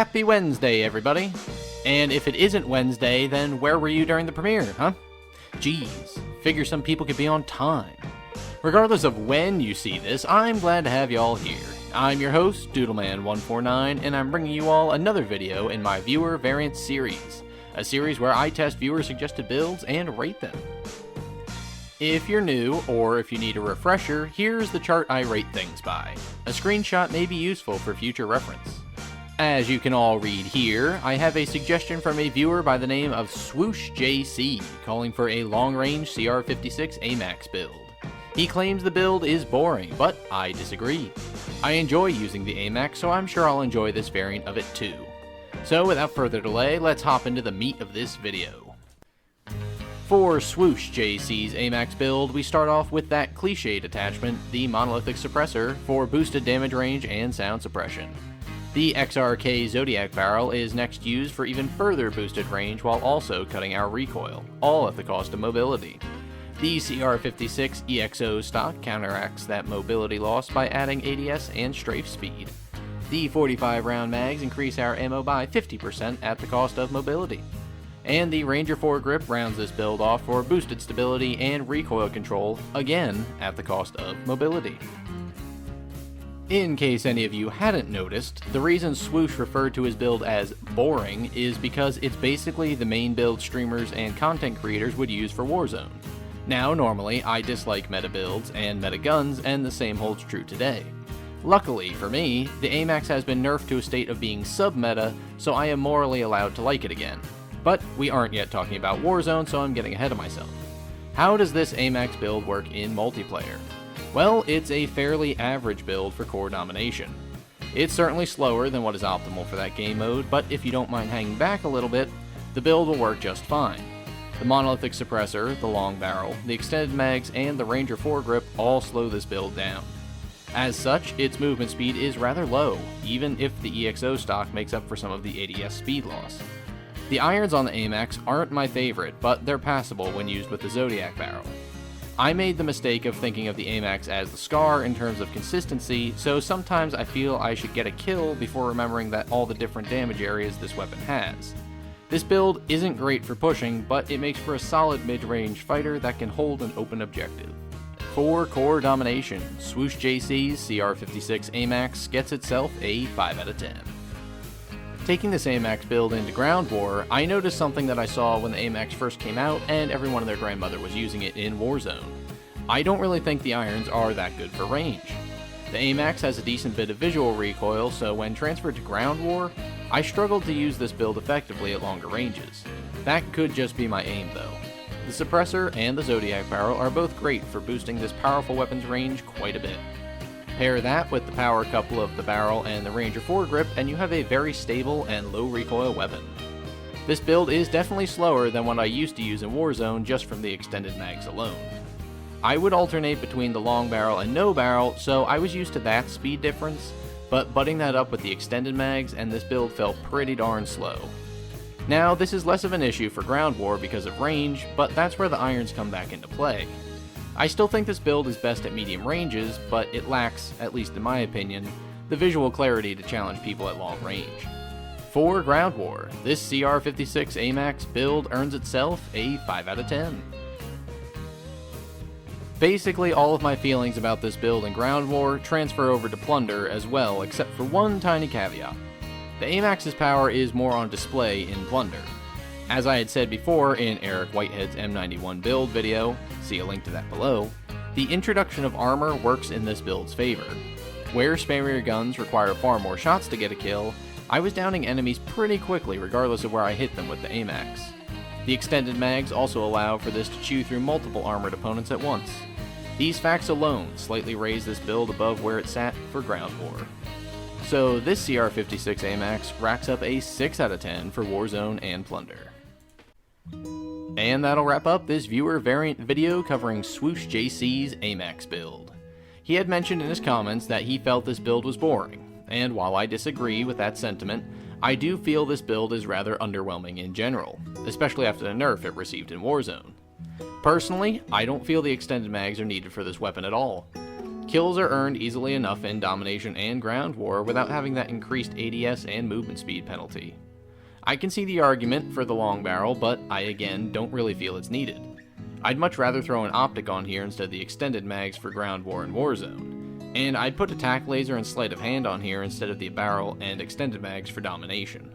Happy Wednesday, everybody! And if it isn't Wednesday, then where were you during the premiere, huh? Geez, figure some people could be on time. Regardless of when you see this, I'm glad to have you all here. I'm your host, Doodleman149, and I'm bringing you all another video in my Viewer Variant series, a series where I test viewer-suggested builds and rate them. If you're new, or if you need a refresher, here's the chart I rate things by. A screenshot may be useful for future reference. As you can all read here, I have a suggestion from a viewer by the name of SwooshJC, calling for a long-range CR-56 AMAX build. He claims the build is boring, but I disagree. I enjoy using the AMAX, so I'm sure I'll enjoy this variant of it too. So without further delay, let's hop into the meat of this video. For SwooshJC's AMAX build, we start off with that cliched attachment, the monolithic suppressor, for boosted damage range and sound suppression. The XRK Zodiac barrel is next used for even further boosted range while also cutting our recoil, all at the cost of mobility. The CR-56 EXO stock counteracts that mobility loss by adding ADS and strafe speed. The 45 round mags increase our ammo by 50% at the cost of mobility. And the Ranger foregrip rounds this build off for boosted stability and recoil control, again at the cost of mobility. In case any of you hadn't noticed, the reason Swoosh referred to his build as boring is because it's basically the main build streamers and content creators would use for Warzone. Now, normally, I dislike meta builds and meta guns, and the same holds true today. Luckily for me, the AMAX has been nerfed to a state of being sub-meta, so I am morally allowed to like it again. But we aren't yet talking about Warzone, so I'm getting ahead of myself. How does this AMAX build work in multiplayer? Well, it's a fairly average build for core domination. It's certainly slower than what is optimal for that game mode, but if you don't mind hanging back a little bit, the build will work just fine. The monolithic suppressor, the long barrel, the extended mags, and the Ranger foregrip all slow this build down. As such, its movement speed is rather low, even if the EXO stock makes up for some of the ADS speed loss. The irons on the AMAX aren't my favorite, but they're passable when used with the Zodiac barrel. I made the mistake of thinking of the AMAX as the SCAR in terms of consistency, so sometimes I feel I should get a kill before remembering that all the different damage areas this weapon has. This build isn't great for pushing, but it makes for a solid mid-range fighter that can hold an open objective. For core domination, SwooshJC's CR-56 AMAX gets itself a 5 out of 10. Taking this AMAX build into Ground War, I noticed something that I saw when the AMAX first came out and everyone and their grandmother was using it in Warzone. I don't really think the irons are that good for range. The AMAX has a decent bit of visual recoil, so when transferred to Ground War, I struggled to use this build effectively at longer ranges. That could just be my aim though. The suppressor and the Zodiac barrel are both great for boosting this powerful weapon's range quite a bit. Pair that with the power couple of the barrel and the Ranger foregrip and you have a very stable and low recoil weapon. This build is definitely slower than what I used to use in Warzone just from the extended mags alone. I would alternate between the long barrel and no barrel, so I was used to that speed difference, but butting that up with the extended mags and this build felt pretty darn slow. Now, this is less of an issue for Ground War because of range, but that's where the irons come back into play. I still think this build is best at medium ranges, but it lacks, at least in my opinion, the visual clarity to challenge people at long range. For Ground War, this CR-56 AMAX build earns itself a 5 out of 10. Basically, all of my feelings about this build in Ground War transfer over to Plunder as well, except for one tiny caveat. The AMAX's power is more on display in Plunder. As I had said before in Eric Whitehead's M91 build video, see a link to that below, the introduction of armor works in this build's favor. Where spammier guns require far more shots to get a kill, I was downing enemies pretty quickly regardless of where I hit them with the AMAX. The extended mags also allow for this to chew through multiple armored opponents at once. These facts alone slightly raise this build above where it sat for Ground War. So this CR-56 AMAX racks up a 6 out of 10 for Warzone and Plunder. And that'll wrap up this viewer variant video covering SwooshJC's AMAX build. He had mentioned in his comments that he felt this build was boring, and while I disagree with that sentiment, I do feel this build is rather underwhelming in general, especially after the nerf it received in Warzone. Personally, I don't feel the extended mags are needed for this weapon at all. Kills are earned easily enough in Domination and Ground War without having that increased ADS and movement speed penalty. I can see the argument for the long barrel, but I again don't really feel it's needed. I'd much rather throw an optic on here instead of the extended mags for Ground War and Warzone, and I'd put attack laser and sleight of hand on here instead of the barrel and extended mags for Domination.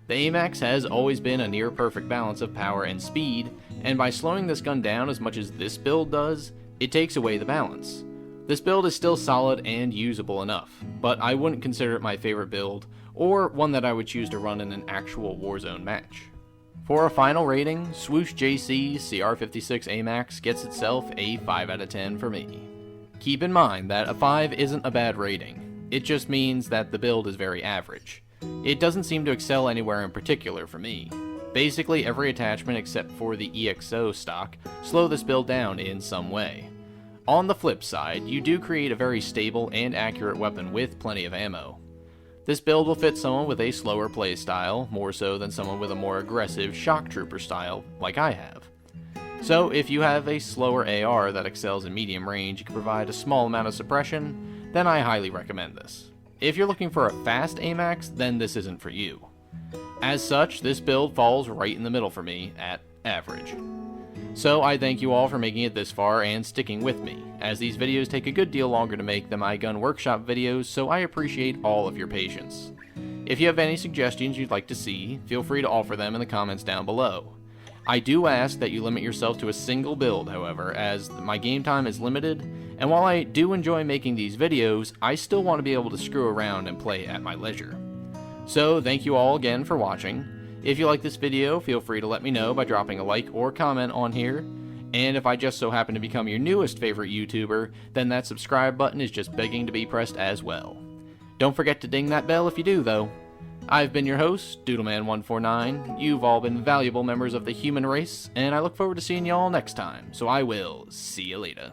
The AMAX has always been a near perfect balance of power and speed, and by slowing this gun down as much as this build does, it takes away the balance. This build is still solid and usable enough, but I wouldn't consider it my favorite build, or one that I would choose to run in an actual Warzone match. For a final rating, SwooshJC's CR-56 AMAX gets itself a 5 out of 10 for me. Keep in mind that a 5 isn't a bad rating, it just means that the build is very average. It doesn't seem to excel anywhere in particular for me. Basically every attachment except for the EXO stock slow this build down in some way. On the flip side, you do create a very stable and accurate weapon with plenty of ammo. This build will fit someone with a slower playstyle, more so than someone with a more aggressive shock trooper style like I have. So if you have a slower AR that excels in medium range and can provide a small amount of suppression, then I highly recommend this. If you're looking for a fast AMAX, then this isn't for you. As such, this build falls right in the middle for me at average. So I thank you all for making it this far and sticking with me, as these videos take a good deal longer to make than my gun workshop videos, so I appreciate all of your patience. If you have any suggestions you'd like to see, feel free to offer them in the comments down below. I do ask that you limit yourself to a single build, however, as my game time is limited, and while I do enjoy making these videos, I still want to be able to screw around and play at my leisure. So thank you all again for watching. If you like this video, feel free to let me know by dropping a like or comment on here, and if I just so happen to become your newest favorite YouTuber, then that subscribe button is just begging to be pressed as well. Don't forget to ding that bell if you do, though. I've been your host, Doodleman149. You've all been valuable members of the human race, and I look forward to seeing y'all next time, so I will see you later.